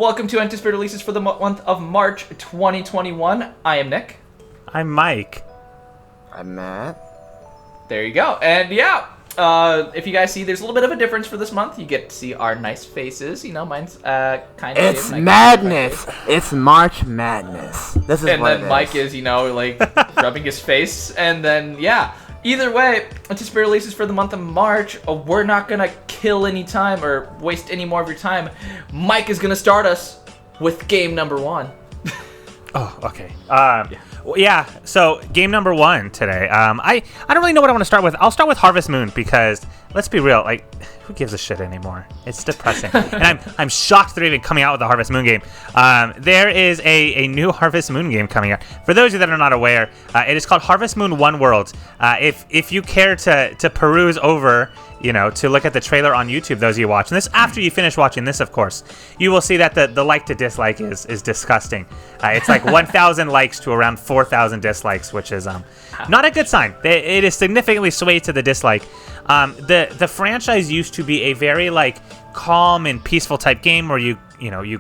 Welcome to anticipated releases for the month of March 2021. I am Nick. I'm Mike. I'm Matt. There you go. And if you guys see, there's a little bit of a difference for this month. You get to see our nice faces. You know, mine's kind of... It's madness. It's March Madness. This is and what then Mike is, rubbing his face. And then, either way, anticipated releases for the month of March. We're not going to kill any time or waste any more of your time. Mike is going to start us with game number 1. Oh, okay. So game number 1 today. I don't really know what I want to start with. I'll start with Harvest Moon because, let's be real, who gives a shit anymore? It's depressing. And I'm shocked they're even coming out with a Harvest Moon game. There is a new Harvest Moon game coming out. For those of you that are not aware, it is called Harvest Moon One World. If you care to peruse over, to look at the trailer on YouTube, those of you watching this, after you finish watching this, of course, you will see that the like to dislike is disgusting. It's like 1,000 likes to around 4,000 dislikes, which is not a good sign. It is significantly swayed to the dislike. The franchise used to be a very calm and peaceful type game where you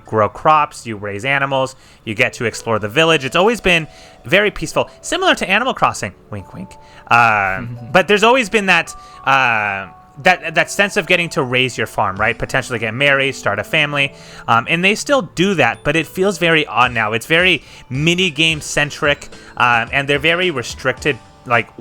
grow crops, you raise animals, you get to explore the village. It's always been very peaceful, similar to Animal Crossing. Wink, wink. But there's always been that sense of getting to raise your farm, right? Potentially get married, start a family, and they still do that, but it feels very odd now. It's very mini game centric, and they're very restricted.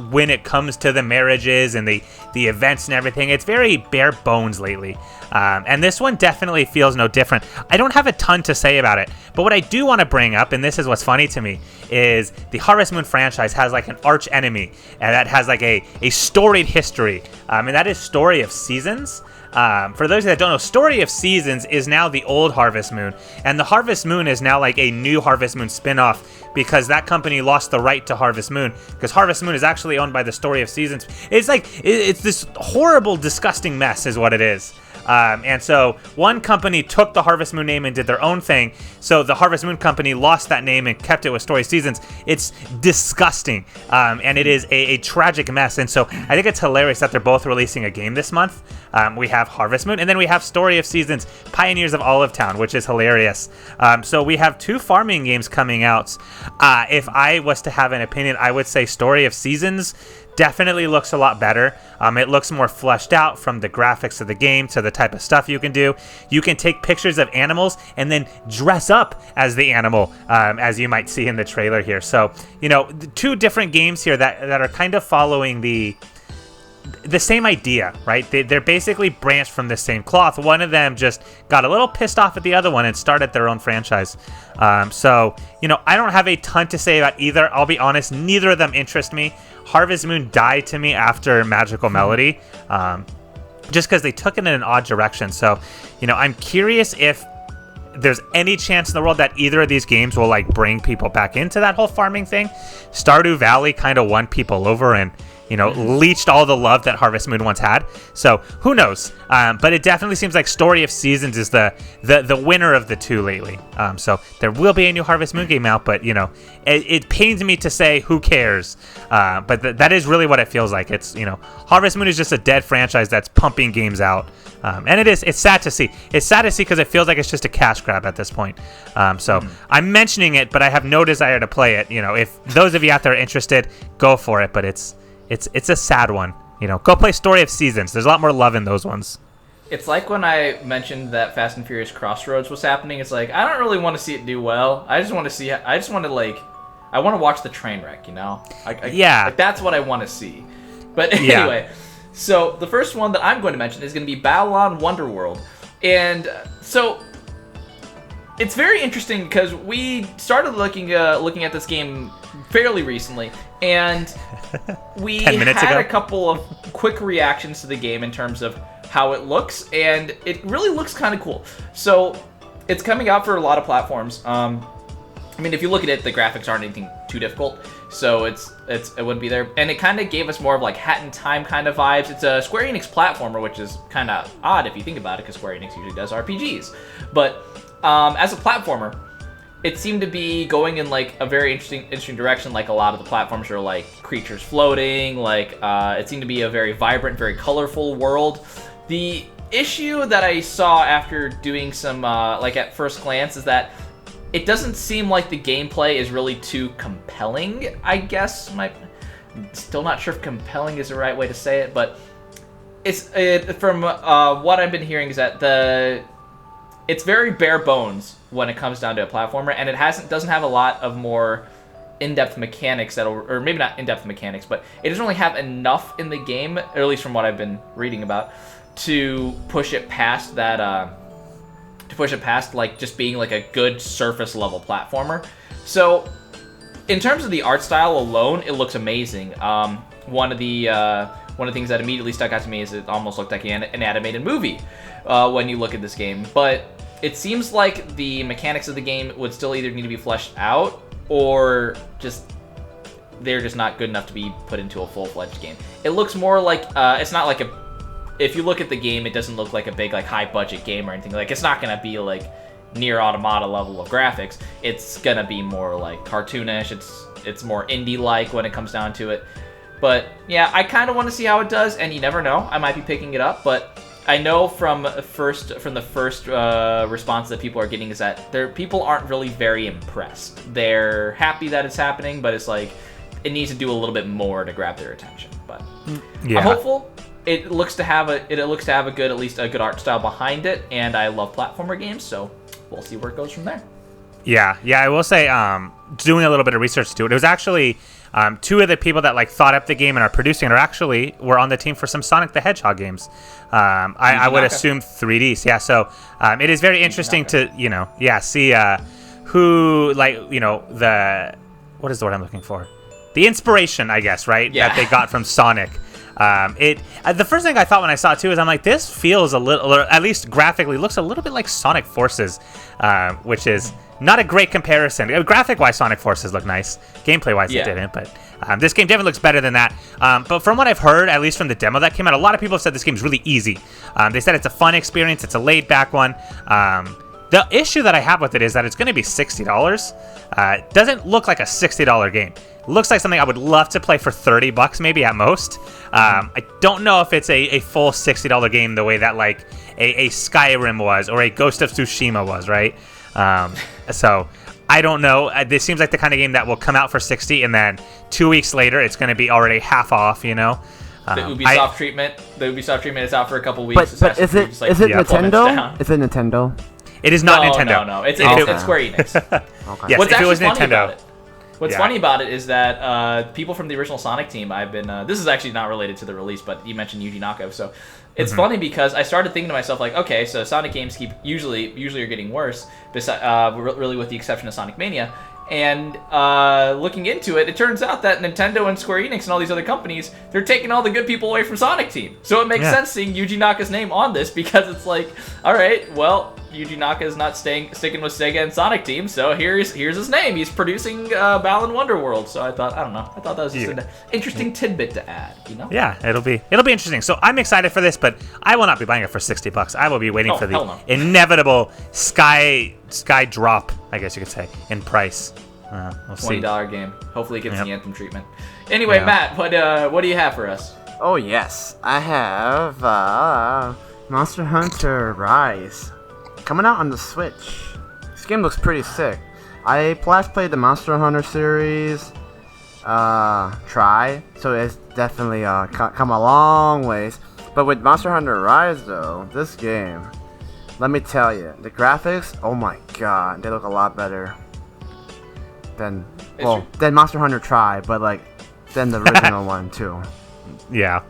When it comes to the marriages and the events and everything, it's very bare bones lately. And this one definitely feels no different. I don't have a ton to say about it, but what I do want to bring up, and this is what's funny to me, is the Harvest Moon franchise has an arch enemy, and that has a storied history, and that is Story of Seasons. For those that don't know, Story of Seasons is now the old Harvest Moon, and the Harvest Moon is now a new Harvest Moon spin-off because that company lost the right to Harvest Moon because Harvest Moon is actually owned by the Story of Seasons. It's this horrible, disgusting mess is what it is. And so one company took the Harvest Moon name and did their own thing. So the Harvest Moon company lost that name and kept it with Story Seasons. It's disgusting. And it is a tragic mess. And so I think it's hilarious that they're both releasing a game this month. We have Harvest Moon and then we have Story of Seasons, Pioneers of Olive Town, which is hilarious. So we have 2 farming games coming out. If I was to have an opinion, I would say Story of Seasons definitely looks a lot better. It looks more fleshed out from the graphics of the game to the type of stuff you can do. You can take pictures of animals and then dress up as the animal, as you might see in the trailer here. So, 2 different games here that are kind of following the same idea, right? They're basically branched from the same cloth. One of them just got a little pissed off at the other one and started their own franchise. So, I don't have a ton to say about either. I'll be honest, neither of them interest me. Harvest Moon died to me after Magical Melody, just because they took it in an odd direction. So, I'm curious if there's any chance in the world that either of these games will bring people back into that whole farming thing. Stardew Valley kind of won people over and leached all the love that Harvest Moon once had. So who knows? But it definitely seems like Story of Seasons is the winner of the 2 lately. So there will be a new Harvest Moon game out, but it pains me to say who cares. But that is really what it feels like. It's Harvest Moon is just a dead franchise that's pumping games out. And it's sad to see. It's sad to see because it feels like it's just a cash grab at this point. So I'm mentioning it, but I have no desire to play it. If those of you out there are interested, go for it. But it's a sad one. Go play Story of Seasons. There's a lot more love in those ones. It's like when I mentioned that Fast and Furious Crossroads was happening. It's I don't really want to see it do well. I want to watch the train wreck, that's what I want to see. But anyway, so the first one that I'm going to mention is going to be Balan Wonderworld. And so it's very interesting because we started looking at this game fairly recently, and we had a couple of quick reactions to the game in terms of how it looks, and it really looks kind of cool. So it's coming out for a lot of platforms. If you look at it, the graphics aren't anything too difficult, so it wouldn't be there. And it kind of gave us more of Hat in Time kind of vibes. It's a Square Enix platformer, which is kind of odd if you think about it, because Square Enix usually does RPGs. But as a platformer, it seemed to be going in a very interesting direction. A lot of the platforms are creatures floating. It seemed to be a very vibrant, very colorful world. The issue that I saw after doing some, like at first glance, is that it doesn't seem like the gameplay is really too compelling, I guess. Still not sure if compelling is the right way to say it, but from what I've been hearing is that it's very bare bones when it comes down to a platformer, and it doesn't have a lot of more in-depth mechanics or maybe not in-depth mechanics, but it doesn't really have enough in the game, or at least from what I've been reading about, to push it past that. To push it past like just being like a good surface level platformer. So, in terms of the art style alone, it looks amazing. One of the things that immediately stuck out to me is it almost looked like an animated movie when you look at this game. But it seems like the mechanics of the game would still either need to be fleshed out, or they're just not good enough to be put into a full-fledged game. It looks more like it's not like if you look at the game, it doesn't look like a big like high-budget game or anything. Like, it's not gonna be like near Automata level of graphics. It's gonna be more like cartoonish. It's more indie-like when it comes down to it. But yeah, I kind of want to see how it does, and you never know, I might be picking it up. But I know from the first response that people are getting is that people aren't really very impressed. They're happy that it's happening, but it's like it needs to do a little bit more to grab their attention. But yeah. I'm hopeful. It looks to have a good, at least a good art style behind it, and I love platformer games, so we'll see where it goes from there. Yeah, I will say, doing a little bit of research to it, it was actually two of the people that like thought up the game and are producing it were on the team for some Sonic the Hedgehog games. I would assume 3Ds. Yeah, so it is very interesting to see who what is the word I'm looking for? The inspiration, I guess, right? Yeah. That they got from Sonic. The first thing I thought when I saw it too is I'm like, this feels a little, or at least graphically, looks a little bit like Sonic Forces, which is not a great comparison. Graphic-wise, Sonic Forces look nice. Gameplay-wise, it didn't, but this game definitely looks better than that. But from what I've heard, at least from the demo that came out, a lot of people have said this game's really easy. They said it's a fun experience. It's a laid-back one. The issue that I have with it is that it's going to be $60. It doesn't look like a $60 game. It looks like something I would love to play for $30 maybe at most. I don't know if it's a full $60 game the way that like a Skyrim was or a Ghost of Tsushima was, right? So I don't know. This seems like the kind of game that will come out for $60 and then 2 weeks later it's going to be already half off, The Ubisoft treatment. The Ubisoft treatment is out for a couple weeks. But is it Nintendo? Is it Nintendo? It is not Nintendo. No. It's Square Enix. Okay. Yes, if it was Nintendo. What's funny about it is that people from the original Sonic team, I've been... this is actually not related to the release, but you mentioned Yuji Naka, so... It's funny because I started thinking to myself, like, okay, so Sonic games usually are getting worse, really with the exception of Sonic Mania. And looking into it, it turns out that Nintendo and Square Enix and all these other companies, they're taking all the good people away from Sonic Team. So it makes sense seeing Yuji Naka's name on this, because it's like, all right, well, Yuji Naka is not sticking with Sega and Sonic Team, so here's his name. He's producing Balan Wonderworld. So I thought that was just an interesting tidbit to add, Yeah, it'll be interesting. So I'm excited for this, but I will not be buying it for $60. I will be waiting for the inevitable sky drop, I guess you could say, in price. We'll see. $20 game. Hopefully it gets the Anthem treatment. Anyway, Matt, what do you have for us? Oh yes, I have Monster Hunter Rise coming out on the Switch. This game looks pretty sick. I last played the Monster Hunter series so it's definitely come a long ways. But with Monster Hunter Rise though, this game, let me tell you, the graphics, oh my god, they look a lot better than Monster Hunter Tri, but like than the original one too. Yeah.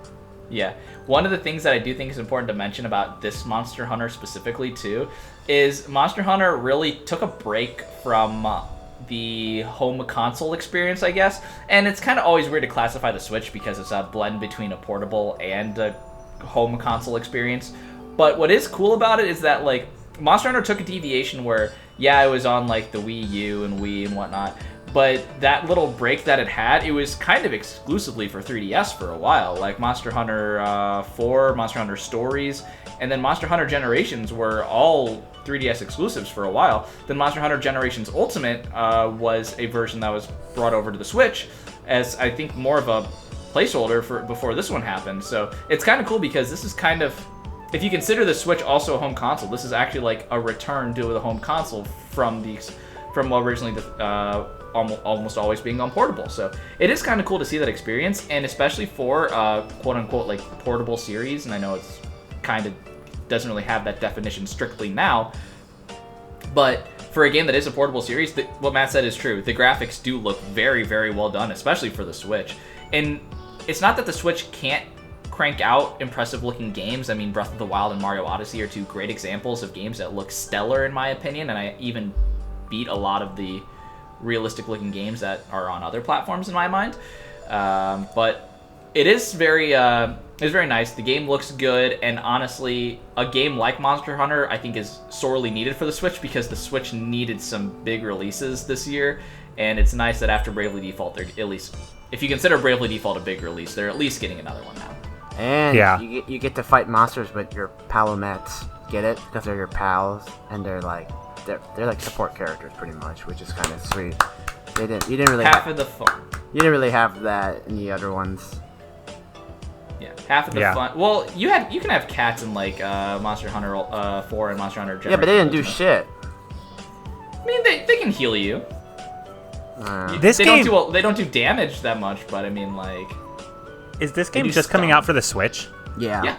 One of the things that I do think is important to mention about this Monster Hunter specifically too is Monster Hunter really took a break from the home console experience, I guess. And it's kind of always weird to classify the Switch because it's a blend between a portable and a home console experience. But what is cool about it is that like Monster Hunter took a deviation where it was on like the Wii U and Wii and whatnot, but that little break that it had, it was kind of exclusively for 3DS for a while. Like Monster Hunter 4, Monster Hunter Stories, and then Monster Hunter Generations were all 3DS exclusives for a while. Then Monster Hunter Generations Ultimate was a version that was brought over to the Switch as, I think, more of a placeholder for before this one happened. So it's kind of cool because this is kind of if you consider the Switch also a home console, this is actually like a return to the home console from originally the almost always being on portable. So it is kind of cool to see that experience, and especially for quote unquote like portable series. And I know it's kind of doesn't really have that definition strictly now, but for a game that is a portable series, what Matt said is true. The graphics do look very, very well done, especially for the Switch. And it's not that the Switch can't crank out impressive looking games. I mean, Breath of the Wild and Mario Odyssey are two great examples of games that look stellar in my opinion, and I even beat a lot of the realistic looking games that are on other platforms in my mind. But it is very nice. The game looks good, and honestly, a game like Monster Hunter I think is sorely needed for the Switch, because the Switch needed some big releases this year, and it's nice that after Bravely Default, they're at least, if you consider Bravely Default a big release, they're at least getting another one now. And you get to fight monsters with your palomets. Get it? Because they're your pals, and they're like support characters pretty much, which is kind of sweet. You didn't really half of the fun. You didn't really have that in the other ones. Yeah, half of the fun. Well, you can have cats in like Monster Hunter 4 and Monster Hunter Generation. Yeah, but they didn't do shit. I mean, they can heal you. They don't do damage that much, but I mean, like, is this game just coming out for the Switch? Yeah.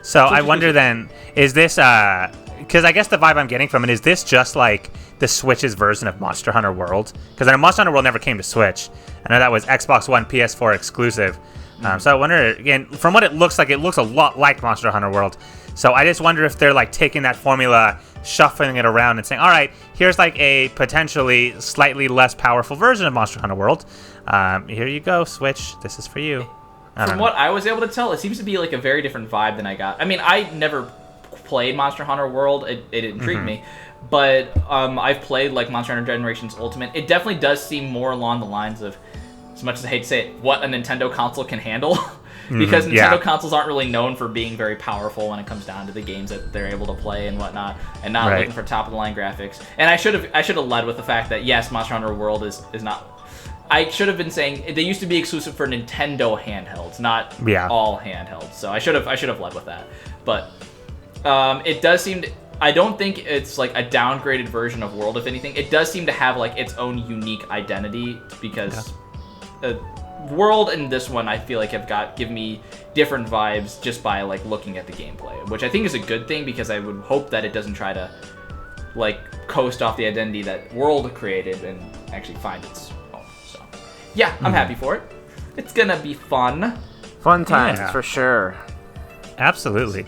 So I wonder then, is this because I guess the vibe I'm getting from it is this just like the Switch's version of Monster Hunter World? Because I know Monster Hunter World never came to Switch. I know that was Xbox One, PS4 exclusive. So I wonder, again, from what it looks like, it looks a lot like Monster Hunter World. So I just wonder if they're like taking that formula, shuffling it around and saying, all right, here's like a potentially slightly less powerful version of Monster Hunter World. Here you go, Switch. This is for you. From what I was able to tell, it seems to be like a very different vibe than I got. I mean, I never played Monster Hunter World. It intrigued me. But I've played like Monster Hunter Generations Ultimate. It definitely does seem more along the lines of, as much as I hate to say it, what a Nintendo console can handle. Because Nintendo consoles aren't really known for being very powerful when it comes down to the games that they're able to play and whatnot, and not looking for top of the line graphics. And I should have led with the fact that yes, Monster Hunter World is not. I should have been saying they used to be exclusive for Nintendo handhelds, not all handhelds. So I should have led with that. But it does seem to. I don't think it's like a downgraded version of World. If anything, it does seem to have like its own unique identity, because World and this one I feel like have given me different vibes just by like looking at the gameplay, which I think is a good thing, because I would hope that it doesn't try to like coast off the identity that World created and actually find its own. So yeah, I'm happy for it. It's gonna be fun. Fun times for sure. Absolutely.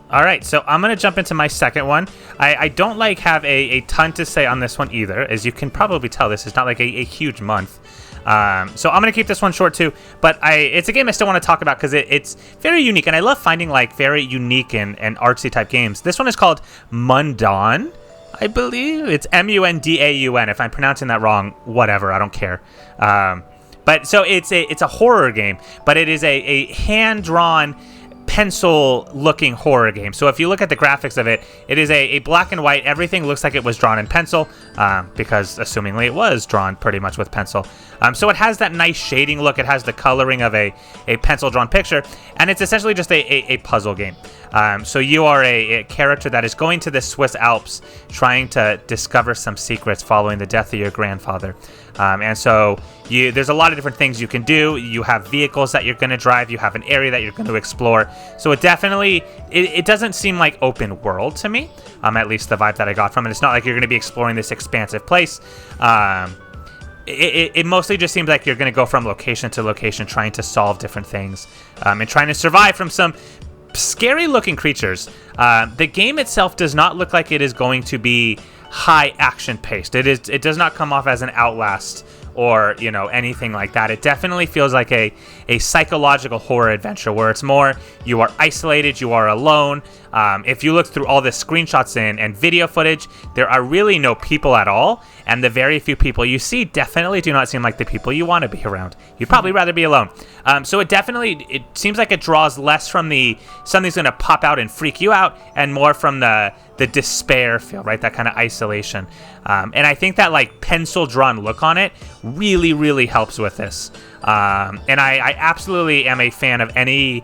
All right, so I'm going to jump into my second one. I don't have a ton to say on this one either. As you can probably tell, this is not like a huge month. So I'm going to keep this one short too. But it's a game I still want to talk about because it's very unique. And I love finding like very unique and artsy type games. This one is called Mond, I believe. It's Mundaun. If I'm pronouncing that wrong, whatever, I don't care. But so it's a horror game, but it is a hand-drawn, pencil-looking horror game. So if you look at the graphics of it, it is a black and white. Everything looks like it was drawn in pencil, because assumingly it was drawn pretty much with pencil. So it has that nice shading look. It has the coloring of a pencil-drawn picture, and it's essentially just a puzzle game. So you are a character that is going to the Swiss Alps trying to discover some secrets following the death of your grandfather. And so there's a lot of different things you can do. You have vehicles that you're going to drive. You have an area that you're going to explore. So it definitely, it doesn't seem like open world to me, at least the vibe that I got from it. It's not like you're going to be exploring this expansive place. It mostly just seems like you're going to go from location to location trying to solve different things, and trying to survive from some scary looking creatures. The game itself does not look like it is going to be high action paced. It does not come off as an Outlast or anything like that. It definitely feels like a psychological horror adventure where it's more you are isolated, you are alone. If you look through all the screenshots and video footage, there are really no people at all, and the very few people you see definitely do not seem like the people you want to be around. You'd probably rather be alone. So it seems like it draws less from the something's going to pop out and freak you out, and more from the despair feel, right? That kind of isolation. And I think that like pencil drawn look on it really, really helps with this. And I absolutely am a fan of any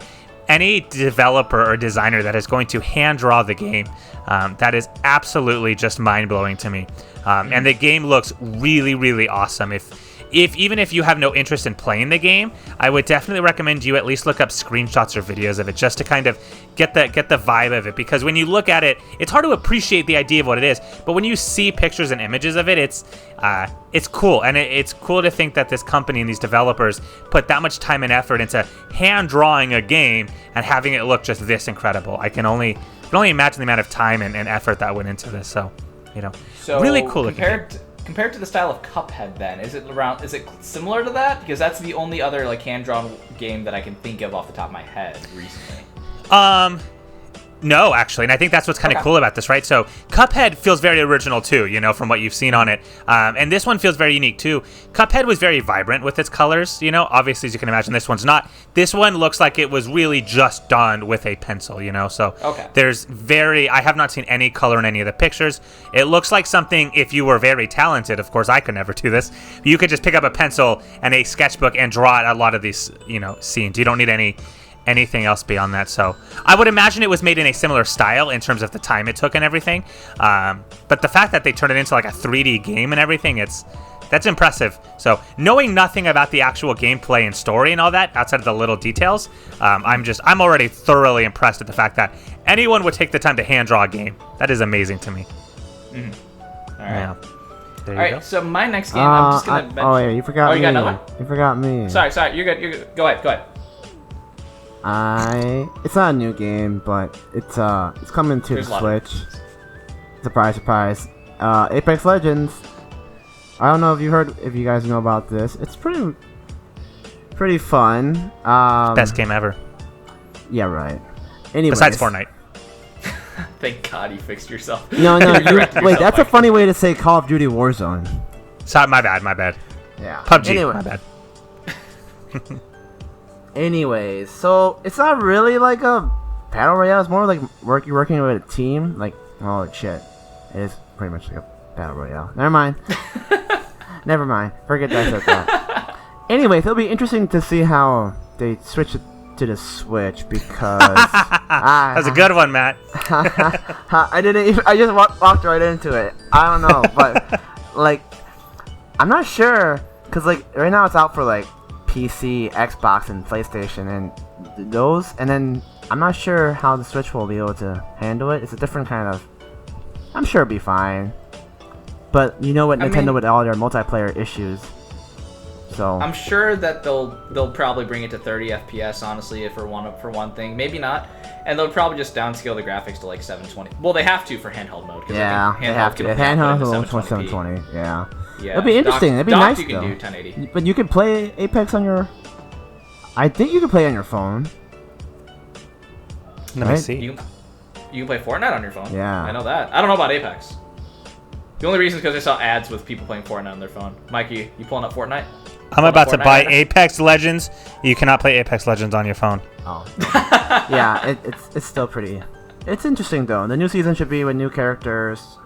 any developer or designer that is going to hand draw the game, that is absolutely just mind-blowing to me. And the game looks really, really awesome. Even if you have no interest in playing the game, I would definitely recommend you at least look up screenshots or videos of it just to kind of get the vibe of it. Because when you look at it, it's hard to appreciate the idea of what it is. But when you see pictures and images of it, it's cool. And it's cool to think that this company and these developers put that much time and effort into hand drawing a game and having it look just this incredible. I can only imagine the amount of time and effort that went into this. So, really cool looking. Compared to the style of Cuphead, then, is it similar to that? Because that's the only other hand-drawn game that I can think of off the top of my head recently. No, actually, and I think that's what's kind of cool about this, right? So Cuphead feels very original too, from what you've seen on it, and this one feels very unique too. Cuphead was very vibrant with its colors, obviously, as you can imagine. This one's not. This one looks like it was really just done with a pencil, so I have not seen any color in any of the pictures. It looks like something, if you were very talented, of course I could never do this, you could just pick up a pencil and a sketchbook and draw out a lot of these scenes. You don't need anything else beyond that. So I would imagine it was made in a similar style in terms of the time it took and everything, but the fact that they turned it into like a 3D game and everything, that's impressive. So knowing nothing about the actual gameplay and story and all that outside of the little details, I'm already thoroughly impressed at the fact that anyone would take the time to hand draw a game. That is amazing to me. All right. Yeah. All right, so my next game, I'm just gonna mention... Oh wait, you forgot me. You got another one? You forgot me. Sorry, you're good. Go ahead. It's not a new game, but it's coming to the Switch. Surprise, surprise. Apex Legends. I don't know if you guys know about this. It's pretty fun. Best game ever. Yeah, right. Anyways. Besides Fortnite. Thank God you fixed yourself. No, wait, that's a funny way to say Call of Duty Warzone. Sorry, my bad. Yeah. PUBG, anyway. my bad. Anyways, so it's not really like a battle royale. It's more like working with a team. Like, oh shit, it is pretty much like a battle royale. Never mind. Forget that I said that. Anyways, it'll be interesting to see how they switch it to the Switch because that's a good one, Matt. I just walked right into it. I don't know, but like, I'm not sure because like right now it's out for like PC, Xbox, and PlayStation, and those, and then I'm not sure how the Switch will be able to handle it. It's a different kind of. I'm sure it'll be fine, but you know what Nintendo with all their multiplayer issues. So I'm sure that they'll probably bring it to 30 FPS. Honestly, for one thing, maybe not, and they'll probably just downscale the graphics to like 720. Well, they have to for handheld mode. Yeah, they have to. Handheld will 720. Yeah. Yeah, it'll be interesting. It'll be nice you can though. do 1080. But you can play Apex on your. I think you can play on your phone. Let me see. You can play Fortnite on your phone. Yeah. I know that. I don't know about Apex. The only reason is because I saw ads with people playing Fortnite on their phone. Mikey, you pulling up Fortnite? I'm about to buy Apex Legends. You cannot play Apex Legends on your phone. Oh. Yeah, it's still pretty. It's interesting though. The new season should be with new characters.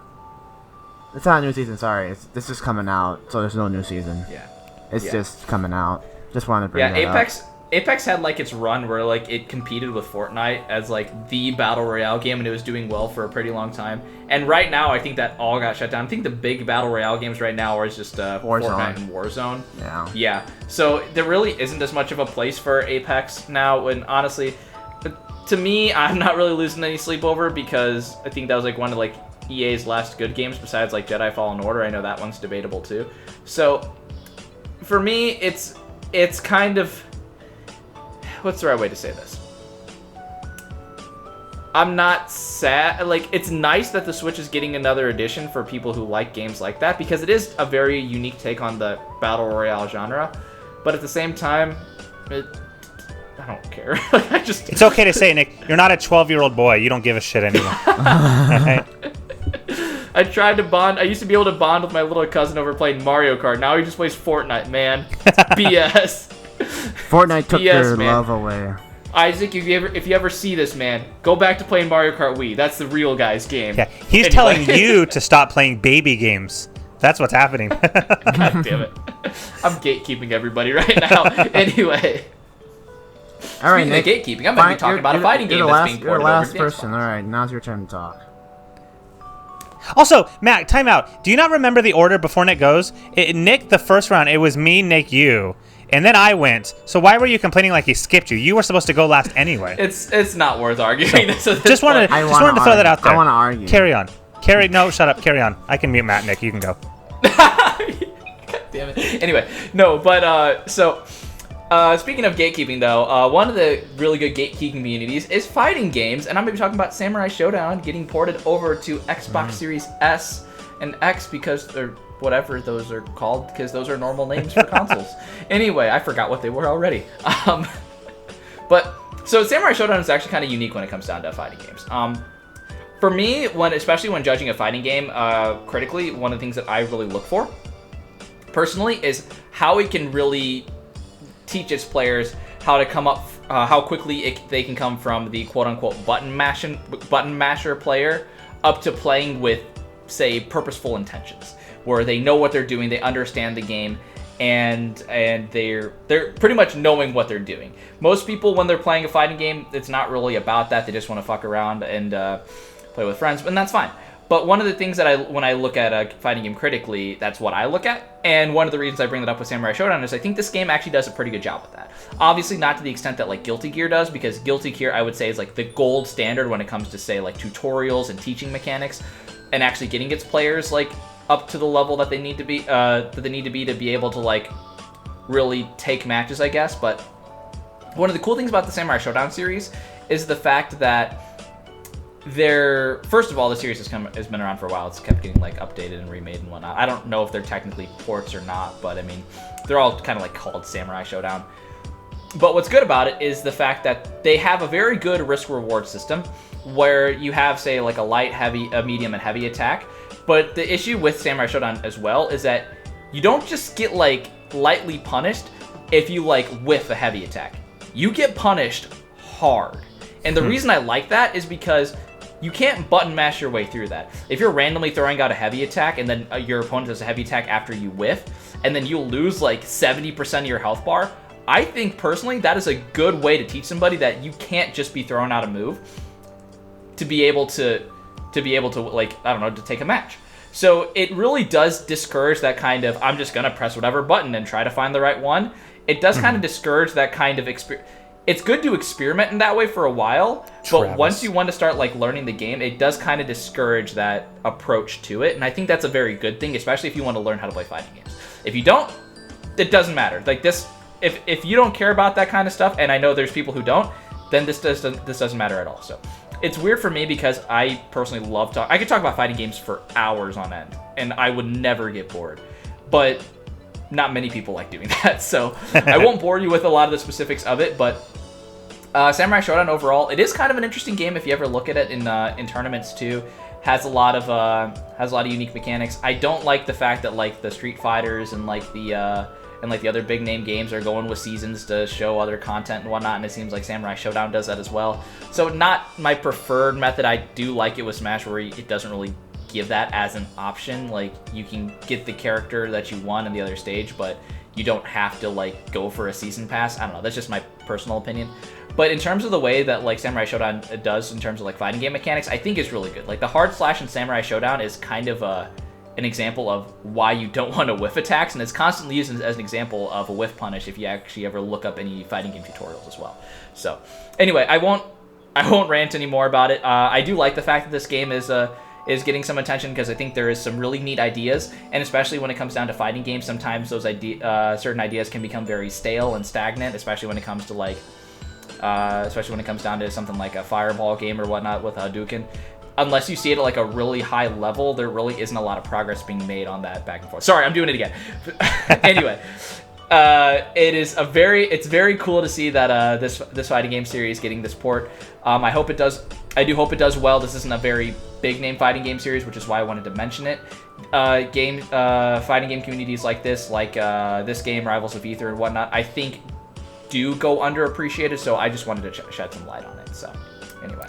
It's not a new season, sorry. This is coming out, so there's no new season. Yeah. It's just coming out. Just wanted to bring that up. Apex had like its run where like it competed with Fortnite as like the battle royale game, and it was doing well for a pretty long time. And right now, I think that all got shut down. I think the big battle royale games right now are just Fortnite and Warzone. Yeah. Yeah. So there really isn't as much of a place for Apex now. And honestly, to me, I'm not really losing any sleep over it because I think that was like one of like EA's last good games besides like Jedi Fallen Order. I know that one's debatable too. So for me, it's kind of, what's the right way to say this? I'm not sad. Like, it's nice that the Switch is getting another edition for people who like games like that because it is a very unique take on the battle royale genre. But at the same time, I don't care. It's okay to say, Nick, you're not a 12-year-old boy. You don't give a shit anymore. Right? I tried to bond. I used to be able to bond with my little cousin over playing Mario Kart. Now he just plays Fortnite, man. It's BS. Fortnite took their love away. Isaac, if you ever see this, man, go back to playing Mario Kart Wii. That's the real guy's game. Yeah, he's telling you to stop playing baby games. That's what's happening. God damn it. I'm gatekeeping everybody right now. Anyway. All right, Speaking Nick, of gatekeeping, I'm going to be talking about a fighting game that's being ported over to You're the last the person. Xbox. All right, now's your turn to talk. Also, Matt, time out. Do you not remember the order before Nick goes? Nick, the first round, it was me, Nick, you. And then I went. So why were you complaining like he skipped you? You were supposed to go last anyway. It's not worth arguing. Just wanted to throw that out there. I want to argue. Carry on. No, shut up. Carry on. I can mute Matt, Nick. You can go. God damn it. Anyway, no, but speaking of gatekeeping, though, one of the really good gatekeeping communities is fighting games, and I'm going to be talking about Samurai Showdown getting ported over to Xbox Series S and X because they're whatever those are called, because those are normal names for consoles. Anyway, I forgot what they were already. So Samurai Showdown is actually kind of unique when it comes down to fighting games. For me, especially when judging a fighting game critically, one of the things that I really look for, personally, is how it can really teach its players how to come up, how quickly they can come from the quote-unquote button masher player up to playing with, say, purposeful intentions, where they know what they're doing, they understand the game, and they're pretty much knowing what they're doing. Most people, when they're playing a fighting game, it's not really about that. They just want to fuck around and play with friends, and that's fine. But one of the things that when I look at a fighting game critically, that's what I look at. And one of the reasons I bring that up with Samurai Showdown is I think this game actually does a pretty good job with that. Obviously not to the extent that like Guilty Gear does, because Guilty Gear I would say is like the gold standard when it comes to say like tutorials and teaching mechanics and actually getting its players like up to the level that they need to be to be able to like really take matches, I guess. But one of the cool things about the Samurai Showdown series is the fact that first of all, the series has been around for a while. It's kept getting like updated and remade and whatnot. I don't know if they're technically ports or not, but I mean, they're all kind of like called Samurai Showdown. But what's good about it is the fact that they have a very good risk-reward system where you have, say, like a light, heavy, a medium, and heavy attack. But the issue with Samurai Showdown as well is that you don't just get like lightly punished if you like whiff a heavy attack. You get punished hard. And the reason I like that is because you can't button mash your way through that. If you're randomly throwing out a heavy attack and then your opponent does a heavy attack after you whiff, and then you'll lose like 70% of your health bar, I think personally that is a good way to teach somebody that you can't just be throwing out a move to be able to like, I don't know, to take a match. So it really does discourage that kind of, I'm just gonna press whatever button and try to find the right one. It does kind of discourage that kind of experience. It's good to experiment in that way for a while, but once you want to start like learning the game, it does kind of discourage that approach to it, and I think that's a very good thing, especially if you want to learn how to play fighting games. If you don't, it doesn't matter. Like this, if you don't care about that kind of stuff, and I know there's people who don't, then this doesn't matter at all. So it's weird for me because I personally love I could talk about fighting games for hours on end, and I would never get bored, but not many people like doing that, so I won't bore you with a lot of the specifics of it. But Samurai Showdown overall, it is kind of an interesting game if you ever look at it in tournaments too. Has a lot of unique mechanics. I don't like the fact that like the Street Fighters and like the other big name games are going with seasons to show other content and whatnot, and it seems like Samurai Showdown does that as well. So not my preferred method. I do like it with Smash where it doesn't really give that as an option. Like you can get the character that you want in the other stage, but you don't have to like go for a season pass. I don't know, that's just my personal opinion. But in terms of the way that like Samurai Showdown does in terms of like fighting game mechanics, I think is really good. Like the hard slash in Samurai Showdown is kind of an example of why you don't want to whiff attacks, and it's constantly used as an example of a whiff punish if you actually ever look up any fighting game tutorials as well. So anyway, I won't rant anymore about it. I do like the fact that this game is getting some attention because I think there is some really neat ideas, and especially when it comes down to fighting games, sometimes those certain ideas can become very stale and stagnant, especially when it comes to like, especially when it comes down to something like a fireball game or whatnot with Hadouken. Unless you see it at like a really high level, there really isn't a lot of progress being made on that back and forth. Sorry, I'm doing it again. Anyway, it's very cool to see that this fighting game series getting this port. I hope it does. I do hope it does well. This isn't a very big name fighting game series, which is why I wanted to mention it. Fighting game communities like this game, Rivals of Ether and whatnot, I think do go underappreciated. So I just wanted to shed some light on it. So. Anyway,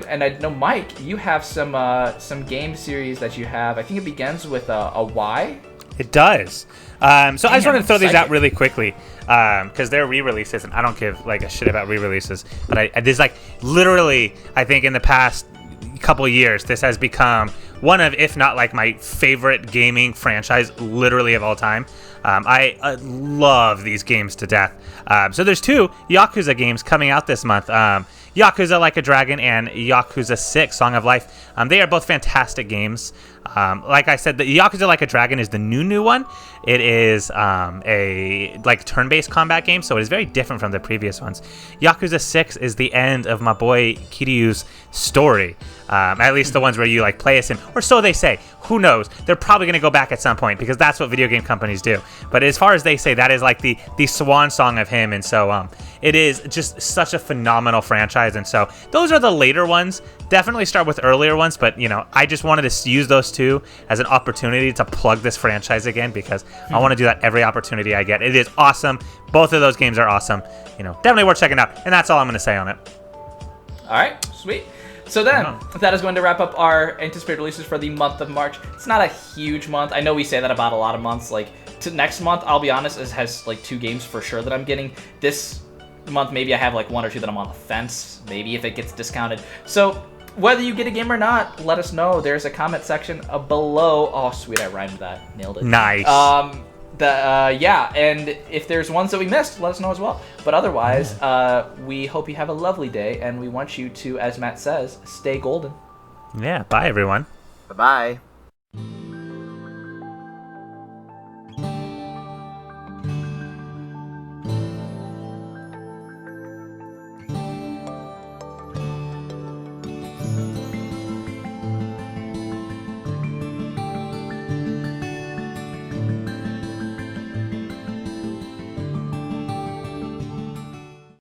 and I know, Mike, you have some game series that you have. I think it begins with a Y. It does. So I just wanted to throw these out really quickly because they're re-releases, and I don't give like a shit about re-releases. But there's like literally, I think in the past couple of years, this has become one of, if not like my favorite gaming franchise, literally of all time. I love these games to death. So there's 2 Yakuza games coming out this month. Yakuza Like a Dragon and Yakuza 6 Song of Life. They are both fantastic games. Like I said, the Yakuza Like a Dragon is the new one. It is a like turn-based combat game, so it is very different from the previous ones. Yakuza 6 is the end of my boy Kiryu's story. At least the ones where you like play as him, or so they say. Who knows? They're probably going to go back at some point because that's what video game companies do. But as far as they say, that is like the swan song of him, and so it is just such a phenomenal franchise. And so those are the later ones. Definitely start with earlier ones, but I just wanted to use those 2 as an opportunity to plug this franchise again because I want to do that every opportunity I get. It is awesome. Both of those games are awesome. Definitely worth checking out. And that's all I'm going to say on it. All right, sweet. So then, that is going to wrap up our anticipated releases for the month of March. It's not a huge month. I know we say that about a lot of months. Like, to next month, I'll be honest, it has like 2 games for sure that I'm getting. This month, maybe I have like 1 or 2 that I'm on the fence. Maybe if it gets discounted. So whether you get a game or not, let us know. There's a comment section below. Oh, sweet, I rhymed that. Nailed it. Nice. Yeah, and if there's ones that we missed, let us know as well. But otherwise, we hope you have a lovely day, and we want you to, as Matt says, stay golden. Yeah, bye everyone. Bye-bye.